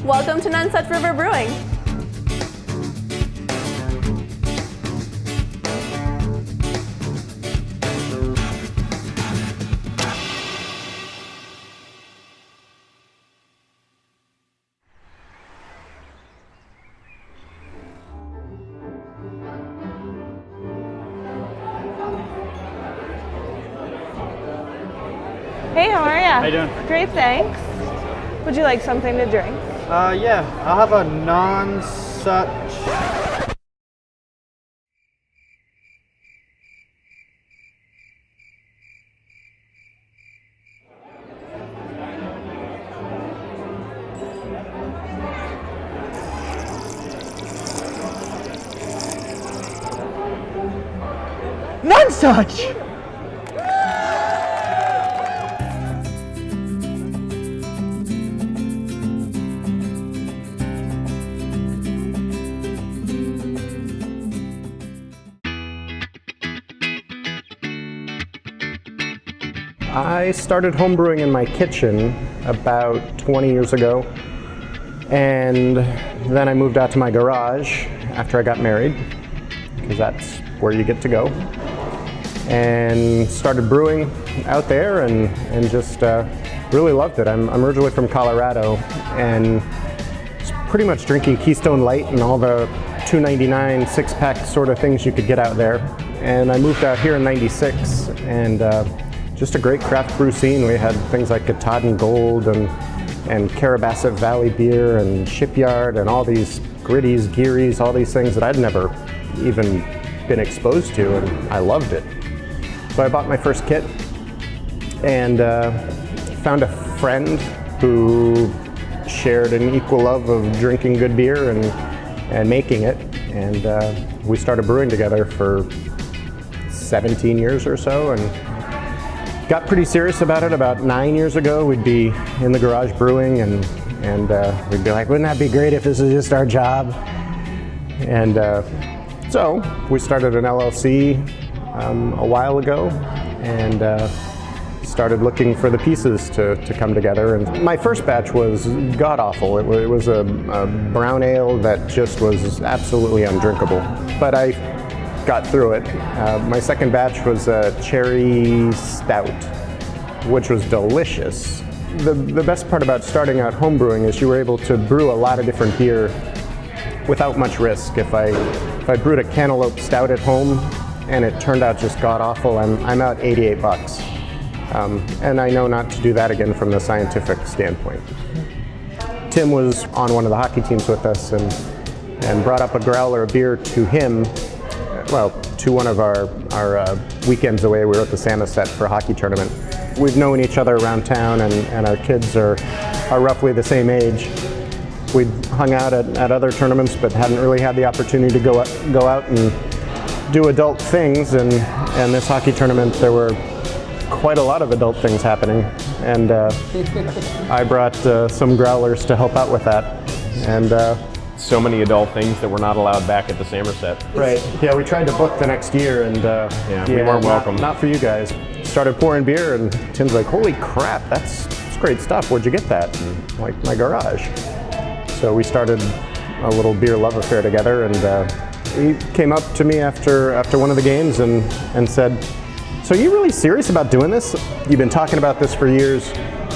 Welcome to Nonesuch River Brewing. Hey, how are ya? How you doing? Great, thanks. Would you like something to drink? Yeah, I'll have a Nonesuch. Nonesuch! I started homebrewing in my kitchen about 20 years ago, and then I moved out to my garage after I got married, because that's where you get to go, and started brewing out there and just really loved it. I'm originally from Colorado, and pretty much drinking Keystone Light and all the $2.99 six-pack sort of things you could get out there. And I moved out here in '96, and just a great craft brew scene. We had things like Katahdin Gold and Carabasset Valley Beer and Shipyard and all these Gritties, Gearys, all these things that I'd never even been exposed to, and I loved it. So I bought my first kit and found a friend who shared an equal love of drinking good beer and making it, and we started brewing together for 17 years or so, and got pretty serious about it about 9 years ago. We'd be in the garage brewing, and we'd be like, wouldn't that be great if this is just our job? And so we started an LLC a while ago, and started looking for the pieces to come together. And my first batch was god-awful. It was a brown ale that just was absolutely undrinkable. But I got through it. My second batch was a cherry stout, which was delicious. The best part about starting out homebrewing is you were able to brew a lot of different beer without much risk. If I brewed a cantaloupe stout at home and it turned out just god-awful, I'm out $88. And I know not to do that again from the scientific standpoint. Tim was on one of the hockey teams with us and brought up a growler of beer to him, well, to one of our weekends away. We were at the Samoset for a hockey tournament. We've known each other around town, and our kids are roughly the same age. We'd hung out at other tournaments, but hadn't really had the opportunity to go out and do adult things. And this hockey tournament, there were quite a lot of adult things happening, and I brought some growlers to help out with that. And so many adult things that were not allowed back at the Samoset. right, yeah, we tried to book the next year, and we weren't welcome. Not for you guys. Started pouring beer, and Tim's like, holy crap, that's great stuff. Where'd you get that? And I'm like, my garage. So we started a little beer love affair together, and he came up to me after one of the games and said, so are you really serious about doing this? You've been talking about this for years.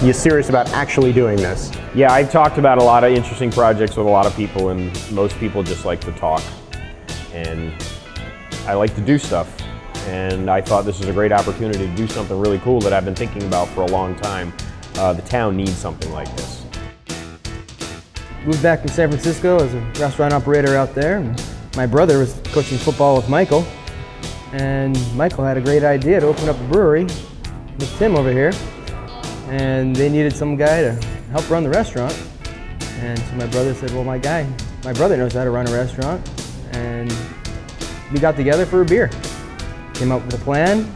You serious about actually doing this? Yeah, I've talked about a lot of interesting projects with a lot of people, and most people just like to talk. And I like to do stuff. And I thought this was a great opportunity to do something really cool that I've been thinking about for a long time. The town needs something like this. Moved back to San Francisco as a restaurant operator out there. My brother was coaching football with Michael, and Michael had a great idea to open up a brewery with Tim over here, and they needed some guy to help run the restaurant. And so my brother said, well, my brother knows how to run a restaurant, and we got together for a beer. Came up with a plan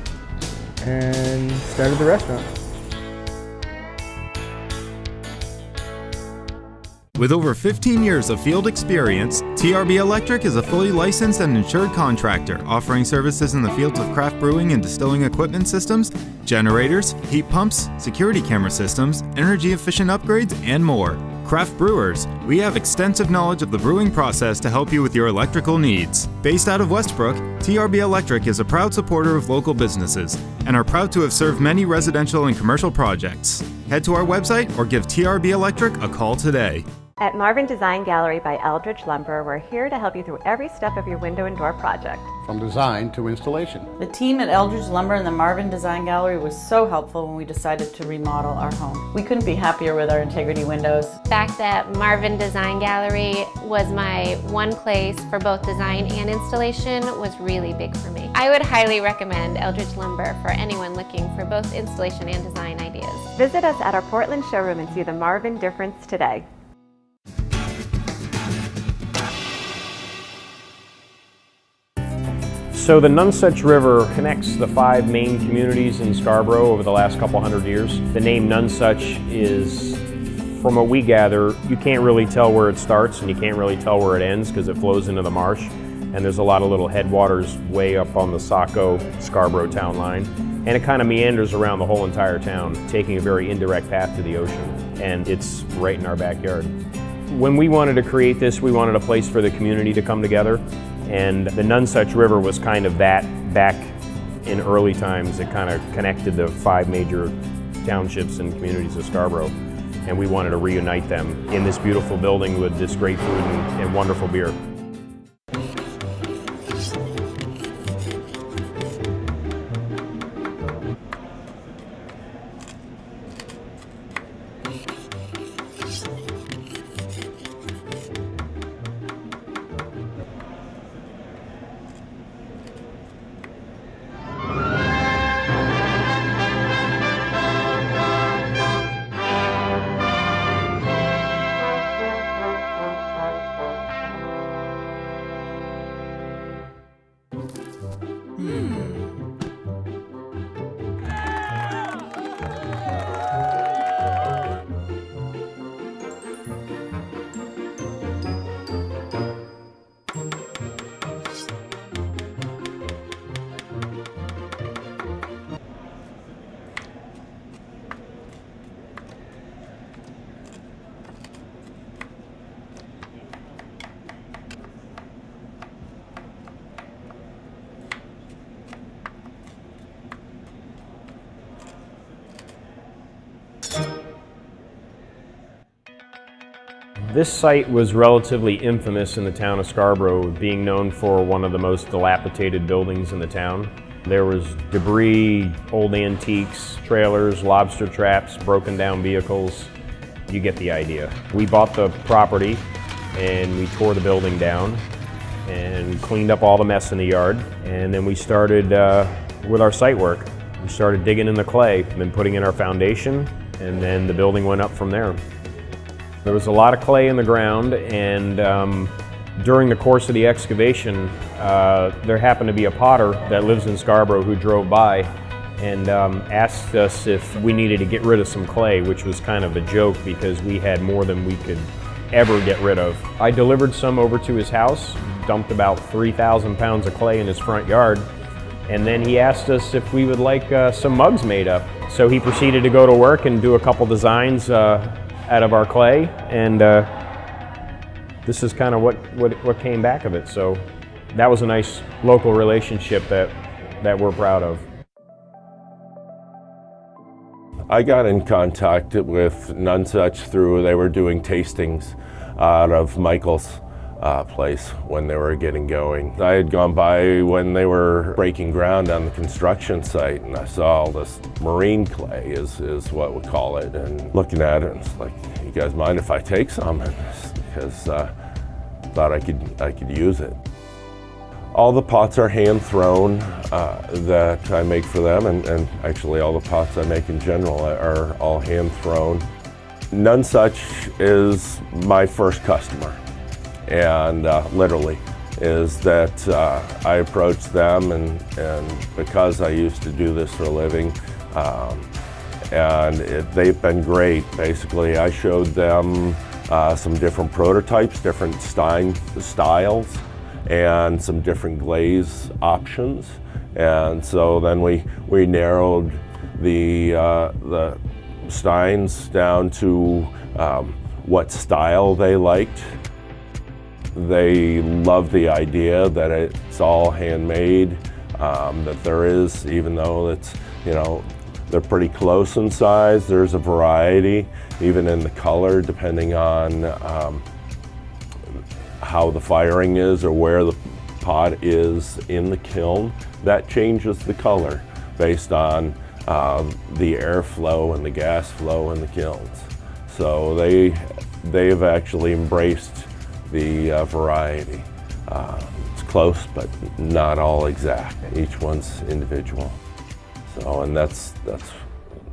and started the restaurant. With over 15 years of field experience, TRB Electric is a fully licensed and insured contractor offering services in the fields of craft brewing and distilling equipment systems, generators, heat pumps, security camera systems, energy efficient upgrades, and more. craft brewers, we have extensive knowledge of the brewing process to help you with your electrical needs. Based out of Westbrook, TRB Electric is a proud supporter of local businesses and are proud to have served many residential and commercial projects. Head to our website or give TRB Electric a call today. At Marvin Design Gallery by Eldridge Lumber, we're here to help you through every step of your window and door project. From design to installation. The team at Eldridge Lumber and the Marvin Design Gallery was so helpful when we decided to remodel our home. We couldn't be happier with our integrity windows. The fact that Marvin Design Gallery was my one place for both design and installation was really big for me. I would highly recommend Eldridge Lumber for anyone looking for both installation and design ideas. Visit us at our Portland showroom and see the Marvin difference today. So the Nonesuch River connects the 5 main communities in Scarborough over the last couple hundred years. The name Nonesuch is, from what we gather, you can't really tell where it starts and you can't really tell where it ends because it flows into the marsh. And there's a lot of little headwaters way up on the Saco-Scarborough town line. And it kind of meanders around the whole entire town, taking a very indirect path to the ocean. And it's right in our backyard. When we wanted to create this, we wanted a place for the community to come together. And the Nonesuch River was kind of that back in early times. It kind of connected the 5 major townships and communities of Scarborough. And we wanted to reunite them in this beautiful building with this great food and wonderful beer. This site was relatively infamous in the town of Scarborough, being known for one of the most dilapidated buildings in the town. There was debris, old antiques, trailers, lobster traps, broken down vehicles. You get the idea. We bought the property and we tore the building down and cleaned up all the mess in the yard. And then we started with our site work. We started digging in the clay and then putting in our foundation, and then the building went up from there. There was a lot of clay in the ground, and during the course of the excavation, there happened to be a potter that lives in Scarborough who drove by and asked us if we needed to get rid of some clay, which was kind of a joke because we had more than we could ever get rid of. I delivered some over to his house, dumped about 3,000 pounds of clay in his front yard, and then he asked us if we would like some mugs made up. So he proceeded to go to work and do a couple designs out of our clay, and this is kind of what came back of it. So that was a nice local relationship that we're proud of. I got in contact with Nonesuch through, they were doing tastings out of Michael's place when they were getting going. I had gone by when they were breaking ground on the construction site, and I saw all this marine clay is what we call it, and looking at it, it's like, you guys mind if I take some? Because I thought I could use it. All the pots are hand thrown that I make for them, and actually all the pots I make in general are all hand thrown. Nonesuch is my first customer, and literally is that I approached them, and because I used to do this for a living, and they've been great. Basically, I showed them some different prototypes, different styles, and some different glaze options. And so then we narrowed the steins down to what style they liked. They loved the idea that it's all handmade, that there is, even though it's, you know, they're pretty close in size, there's a variety, even in the color, depending on how the firing is or where the pot is in the kiln. That changes the color based on the airflow and the gas flow in the kilns. So they've actually embraced the variety. It's close, but not all exact. Each one's individual. So, and that's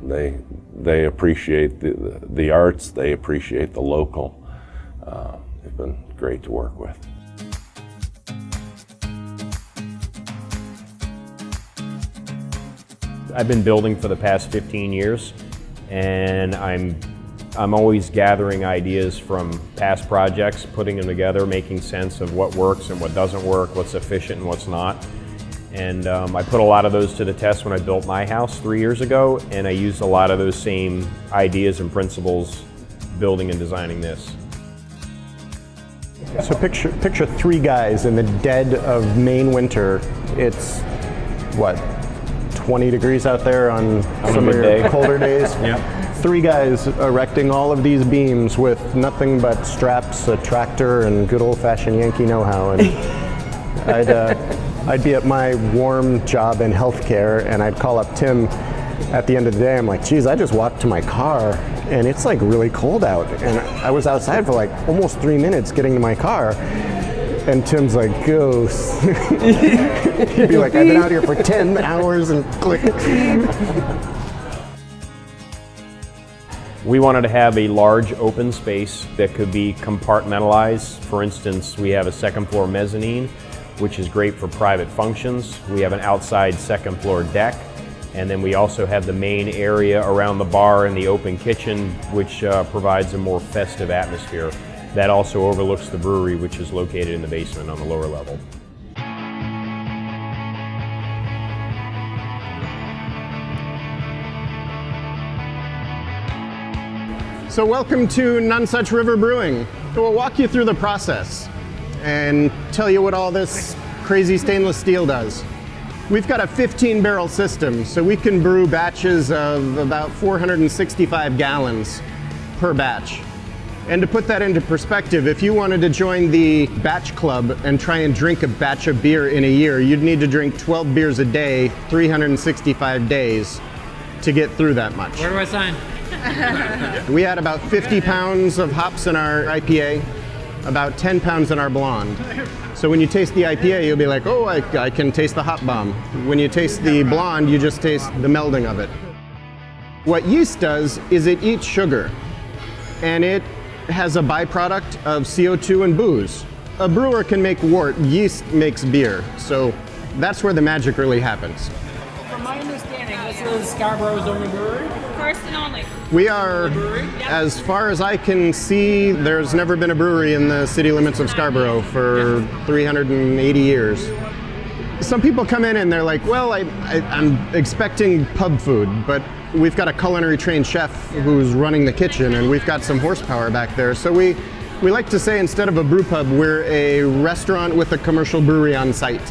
they appreciate the arts. They appreciate the local. They've been great to work with. I've been building for the past 15 years, and I'm always gathering ideas from past projects, putting them together, making sense of what works and what doesn't work, what's efficient and what's not. And I put a lot of those to the test when I built my house 3 years ago, and I used a lot of those same ideas and principles building and designing this. So picture 3 guys in the dead of Maine winter. It's, what, 20 degrees out there on some of your colder days? Yep. 3 guys erecting all of these beams with nothing but straps, a tractor, and good old-fashioned Yankee know-how. And I'd be at my warm job in healthcare, and I'd call up Tim at the end of the day. I'm like, geez, I just walked to my car, and it's like really cold out. And I was outside for like almost 3 minutes getting to my car. And Tim's like, ghost. He'd be like, I've been out here for 10 hours and click. We wanted to have a large open space that could be compartmentalized. For instance, we have a second floor mezzanine, which is great for private functions. We have an outside second floor deck. And then we also have the main area around the bar and the open kitchen, which provides a more festive atmosphere. That also overlooks the brewery, which is located in the basement on the lower level. So welcome to Nonesuch River Brewing. We'll walk you through the process and tell you what all this crazy stainless steel does. We've got a 15-barrel system, so we can brew batches of about 465 gallons per batch. And to put that into perspective, if you wanted to join the batch club and try and drink a batch of beer in a year, you'd need to drink 12 beers a day, 365 days to get through that much. Where do I sign? We had about 50 pounds of hops in our IPA, about 10 pounds in our blonde. So when you taste the IPA, you'll be like, oh, I can taste the hop bomb. When you taste the blonde, you just taste the melding of it. What yeast does is it eats sugar, and it has a byproduct of CO2 and booze. A brewer can make wort, yeast makes beer. So that's where the magic really happens. From my understanding, this is Scarborough's only brewery? First and only. We are, as far as I can see, there's never been a brewery in the city limits of Scarborough for 380 years. Some people come in and they're like, well, I'm expecting pub food, but we've got a culinary trained chef who's running the kitchen, and we've got some horsepower back there. So we like to say, instead of a brew pub, we're a restaurant with a commercial brewery on site.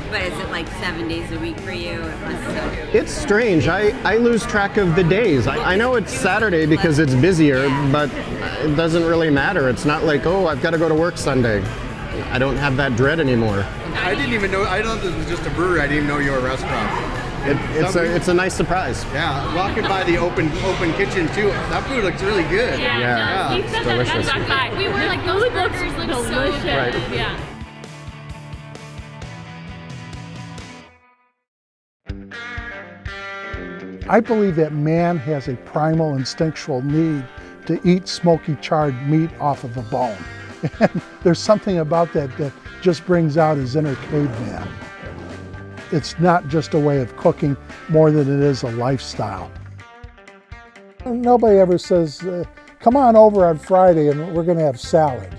But is it like 7 days a week for you? It's strange. I lose track of the days. I know it's Saturday because it's busier, but it doesn't really matter. It's not like, oh, I've got to go to work Sunday. I don't have that dread anymore. I didn't even know, I thought this was just a brewery. I didn't even know you were a restaurant. It's a nice surprise. Yeah, walking by the open kitchen too. That food looks really good. Yeah. It's delicious. We were like, those burgers look so good. Right. Yeah. I believe that man has a primal instinctual need to eat smoky charred meat off of a bone. And there's something about that that just brings out his inner caveman. It's not just a way of cooking more than it is a lifestyle. Nobody ever says, come on over on Friday and we're going to have salad.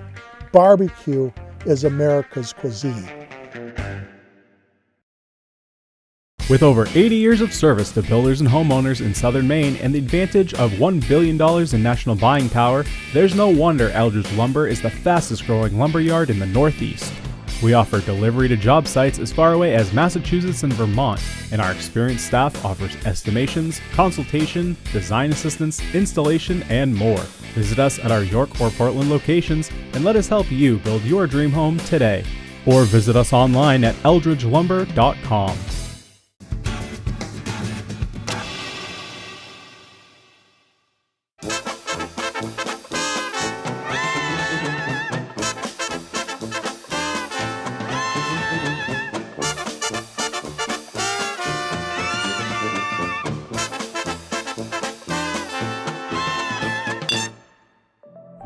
Barbecue is America's cuisine. With over 80 years of service to builders and homeowners in southern Maine and the advantage of $1 billion in national buying power, there's no wonder Eldridge Lumber is the fastest growing lumber yard in the Northeast. We offer delivery to job sites as far away as Massachusetts and Vermont, and our experienced staff offers estimations, consultation, design assistance, installation, and more. Visit us at our York or Portland locations and let us help you build your dream home today. Or visit us online at eldridgelumber.com.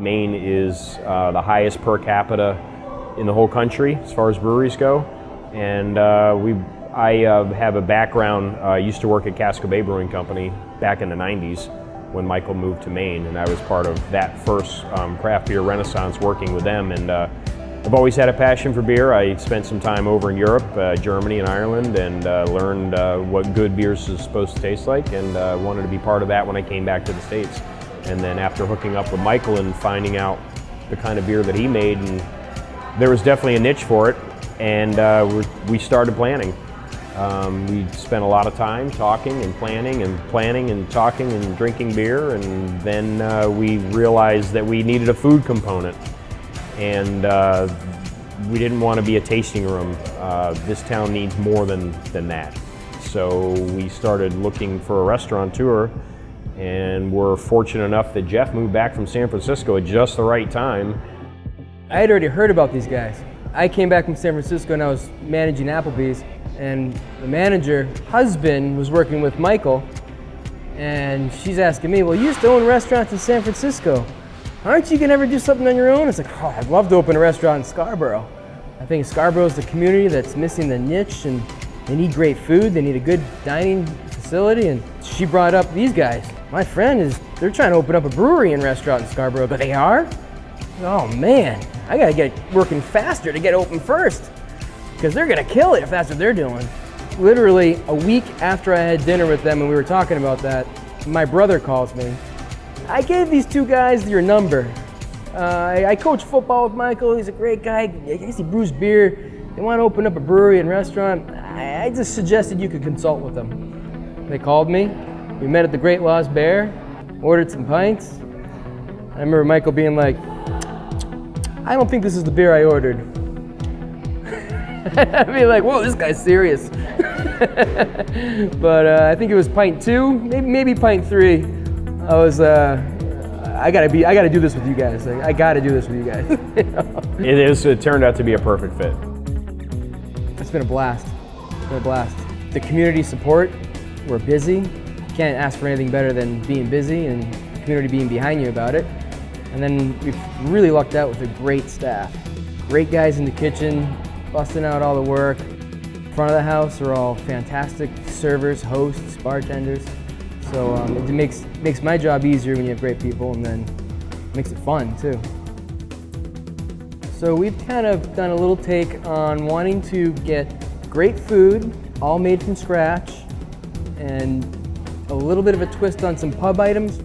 Maine is the highest per capita in the whole country as far as breweries go, and I have a background. I used to work at Casco Bay Brewing Company back in the 90s when Michael moved to Maine, and I was part of that first craft beer renaissance working with them. And I've always had a passion for beer. I spent some time over in Europe, Germany and Ireland, and learned what good beers is supposed to taste like, and wanted to be part of that when I came back to the States. And then after hooking up with Michael and finding out the kind of beer that he made, and there was definitely a niche for it, and we started planning. We spent a lot of time talking and planning and talking and drinking beer, and then we realized that we needed a food component, and we didn't want to be a tasting room. This town needs more than that. So we started looking for a restaurateur, and we're fortunate enough that Jeff moved back from San Francisco at just the right time. I had already heard about these guys. I came back from San Francisco and I was managing Applebee's, and the manager, husband, was working with Michael, and she's asking me, well, you used to own restaurants in San Francisco. Aren't you gonna ever do something on your own? It's like, oh, I'd love to open a restaurant in Scarborough. I think Scarborough is the community that's missing the niche, and they need great food, they need a good dining facility, and she brought up these guys. My friend they're trying to open up a brewery and restaurant in Scarborough, but they are? Oh man, I gotta get working faster to get open first, because they're gonna kill it if that's what they're doing. Literally a week after I had dinner with them and we were talking about that, my brother calls me. I gave these two guys your number. I coach football with Michael, he's a great guy, I guess he brews beer. They want to open up a brewery and restaurant. I just suggested you could consult with them. They called me, we met at the Great Lost Bear, ordered some pints. I remember Michael being like, I don't think this is the beer I ordered. I'd be like, whoa, this guy's serious. But I think it was pint 2, maybe pint 3. I was, I gotta do this with you guys. I gotta do this with you guys. You know? It turned out to be a perfect fit. It's been a blast. It's been a blast. The community support, we're busy. Can't ask for anything better than being busy and the community being behind you about it. And then we've really lucked out with a great staff. Great guys in the kitchen, busting out all the work. Front of the house are all fantastic servers, hosts, bartenders. So it makes my job easier when you have great people, and then makes it fun too. So we've kind of done a little take on wanting to get great food, all made from scratch, and a little bit of a twist on some pub items.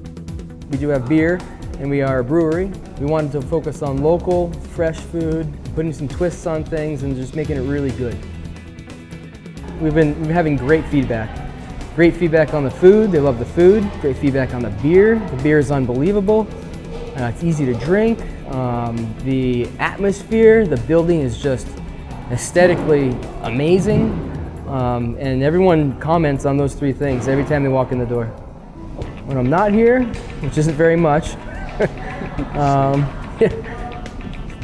We do have beer, and we are a brewery. We wanted to focus on local, fresh food, putting some twists on things, and just making it really good. We've been having great feedback. Great feedback on the food, they love the food. Great feedback on the beer is unbelievable. It's easy to drink. The atmosphere, the building is just aesthetically amazing. And everyone comments on those 3 things every time they walk in the door. When I'm not here, which isn't very much,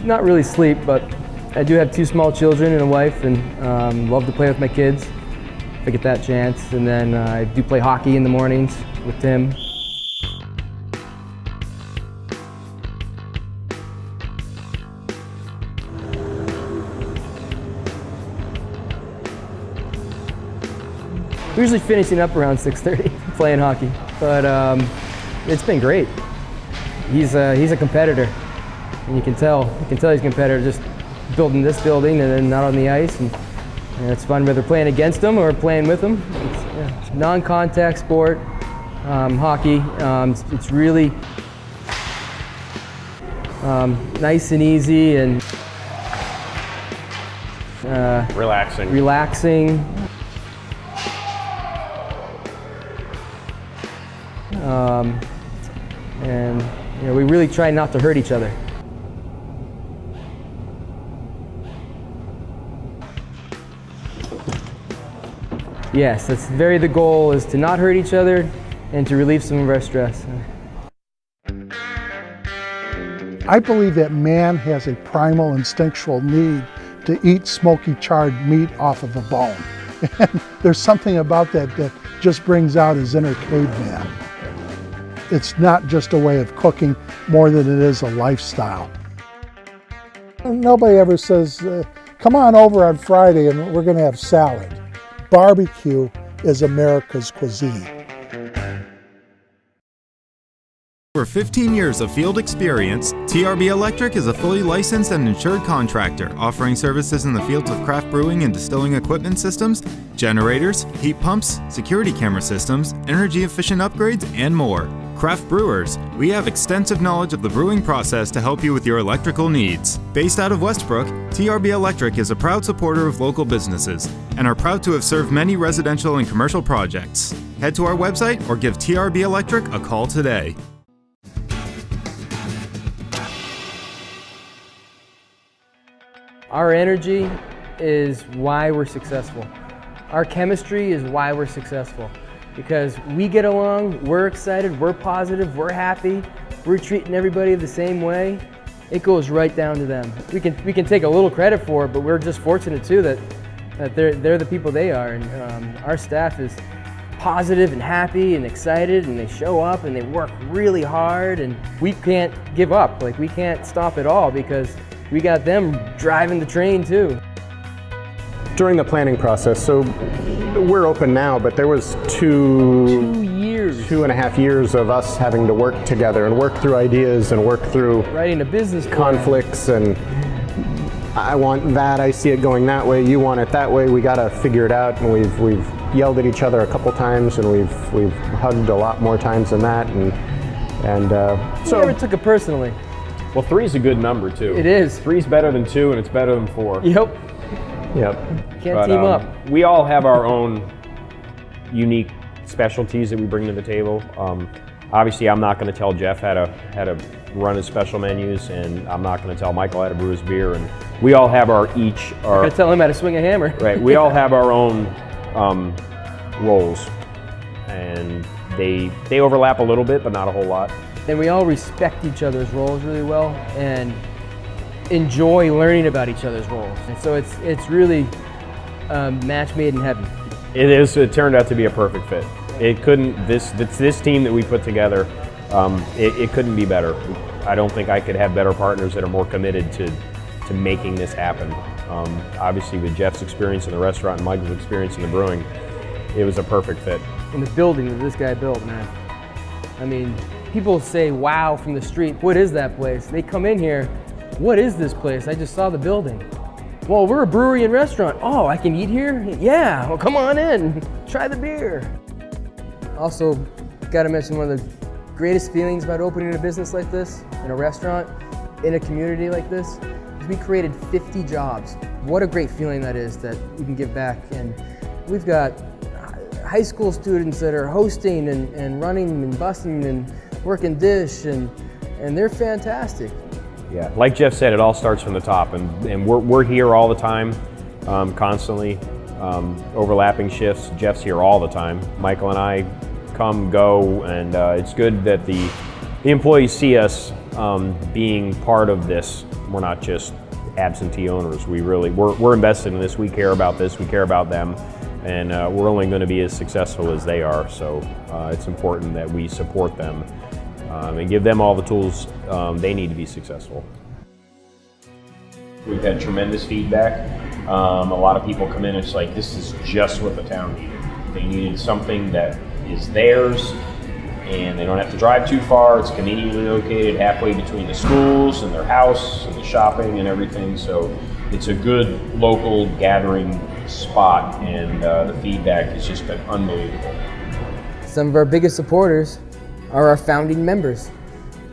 not really sleep, but I do have 2 small children and a wife, and love to play with my kids if I get that chance. And then I do play hockey in the mornings with Tim. We're usually finishing up around 6:30 playing hockey, but it's been great. He's a competitor, and you can tell he's a competitor just building this building and then out on the ice, and And it's fun whether playing against them or playing with them. It's a non-contact sport, hockey. It's really nice and easy and relaxing. And we really try not to hurt each other. Yes, that's the goal, is to not hurt each other and to relieve some of our stress. I believe that man has a primal instinctual need to eat smoky charred meat off of a bone. And there's something about that that just brings out his inner caveman. It's not just a way of cooking more than it is a lifestyle. Nobody ever says, come on over on Friday and we're going to have salad. Barbecue is America's cuisine. For 15 years of field experience, TRB Electric is a fully licensed and insured contractor offering services in the fields of craft brewing and distilling equipment systems, generators, heat pumps, security camera systems, energy efficient upgrades, and more. Craft brewers, we have extensive knowledge of the brewing process to help you with your electrical needs. Based out of Westbrook, TRB Electric is a proud supporter of local businesses and are proud to have served many residential and commercial projects. Head to our website or give TRB Electric a call today. Our energy is why we're successful. Our chemistry is why we're successful. Because we get along, we're excited, we're positive, we're happy, we're treating everybody the same way. It goes right down to them. We can take a little credit for it, but we're just fortunate too that they're the people they are. And our staff is positive and happy and excited, and they show up and they work really hard, and we can't give up. Like, we can't stop at all because we got them driving the train too. During the planning process, so we're open now, but there was 2.5 years of us having to work together and work through ideas and work through writing a business conflicts and I want that, I see it going that way, you want it that way, we gotta figure it out, and we've yelled at each other a couple times and we've hugged a lot more times than that, and so never took it personally. Well, 3 is a good number too. It is. 3 is better than 2 and it's better than 4. Yep. Can't team up. We all have our own unique specialties that we bring to the table. Obviously, I'm not going to tell Jeff how to run his special menus, and I'm not going to tell Michael how to brew his beer. And we all have our I'm going to tell him how to swing a hammer. Right. We all have our own roles, and they overlap a little bit, but not a whole lot. And we all respect each other's roles really well, and enjoy learning about each other's roles. And so it's really a match made in heaven. It is. It turned out to be a perfect fit. It couldn't. This team that we put together, it couldn't be better. I don't think I could have better partners that are more committed to making this happen. Obviously, with Jeff's experience in the restaurant and Michael's experience in the brewing, it was a perfect fit. And the building that this guy built, man. I mean, people say, "Wow," from the street. What is that place? They come in here. What is this place? I just saw the building. Well, we're a brewery and restaurant. Oh, I can eat here? Yeah, well, come on in. Try the beer. Also, gotta mention one of the greatest feelings about opening a business like this, in a restaurant, in a community like this, is we created 50 jobs. What a great feeling that is, that we can give back. And we've got high school students that are hosting and running and busing and working dish, and they're fantastic. Yeah, like Jeff said, it all starts from the top, and we're here all the time, constantly, overlapping shifts. Jeff's here all the time. Michael and I come, go, and it's good that the employees see us being part of this. We're not just absentee owners. We're invested in this. We care about this. We care about them, and we're only going to be as successful as they are. So it's important that we support them. And give them all the tools they need to be successful. We've had tremendous feedback. A lot of people come in and it's like, this is just what the town needed. They needed something that is theirs, and they don't have to drive too far. It's conveniently located halfway between the schools and their house and the shopping and everything. So it's a good local gathering spot, and the feedback has just been unbelievable. Some of our biggest supporters are our founding members,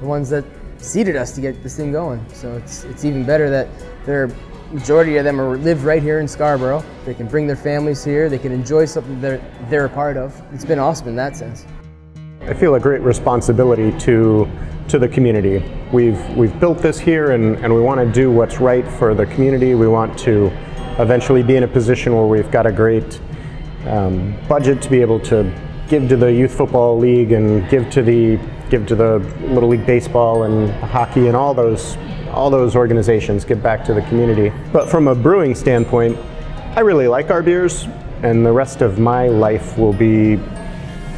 the ones that seeded us to get this thing going. So it's even better that the majority of them live right here in Scarborough. They can bring their families here. They can enjoy something that they're a part of. It's been awesome in that sense. I feel a great responsibility to the community. We've built this here, and we want to do what's right for the community. We want to eventually be in a position where we've got a great budget to be able to give to the Youth Football League and give to the Little League Baseball and hockey and all those organizations, give back to the community. But from a brewing standpoint, I really like our beers, and the rest of my life will be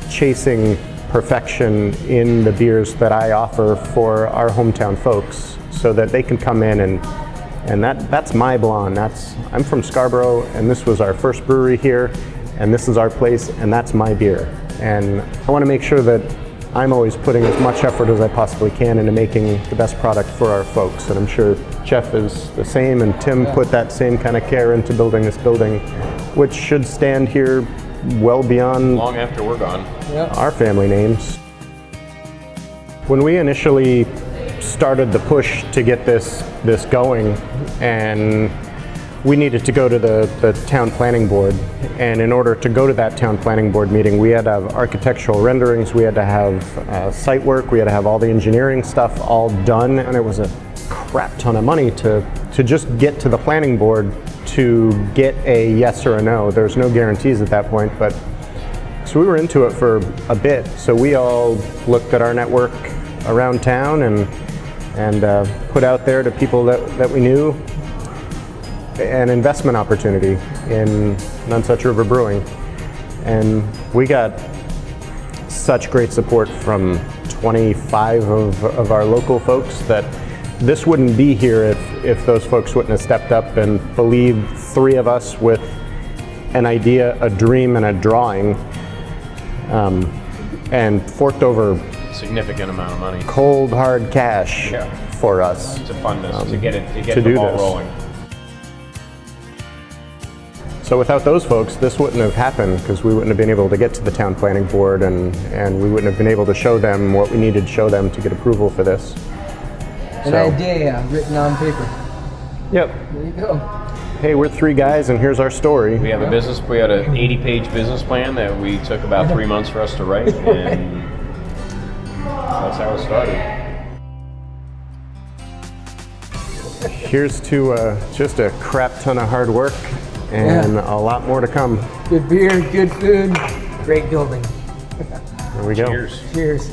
chasing perfection in the beers that I offer for our hometown folks, so that they can come in and that's my blonde. I'm from Scarborough, and this was our first brewery here, and this is our place, and that's my beer. And I want to make sure that I'm always putting as much effort as I possibly can into making the best product for our folks, and I'm sure Jeff is the same, and Tim put that same kind of care into building this building, which should stand here well beyond long after we're gone. Our family names. When we initially started the push to get this going, and we needed to go to the town planning board, and in order to go to that town planning board meeting, we had to have architectural renderings, we had to have site work, we had to have all the engineering stuff all done, and it was a crap ton of money to just get to the planning board to get a yes or a no. There's no guarantees at that point, but so we were into it for a bit. So we all looked at our network around town and put out there to people that we knew an investment opportunity in Nonesuch River Brewing, and we got such great support from 25 of our local folks that this wouldn't be here if those folks wouldn't have stepped up and believed 3 of us with an idea, a dream, and a drawing, and forked over Significant amount of money. Cold hard cash for us to fund us, to get the ball rolling. So without those folks, this wouldn't have happened, because we wouldn't have been able to get to the town planning board, and we wouldn't have been able to show them what we needed to show them to get approval for this. An idea written on paper. Yep. There you go. Hey, we're 3 guys, and here's our story. We had an 80-page business plan that we took about 3 months for us to write, and that's how it started. Here's to just a crap ton of hard work and a lot more to come. Good beer, good food, great building. There we go. Cheers. Cheers.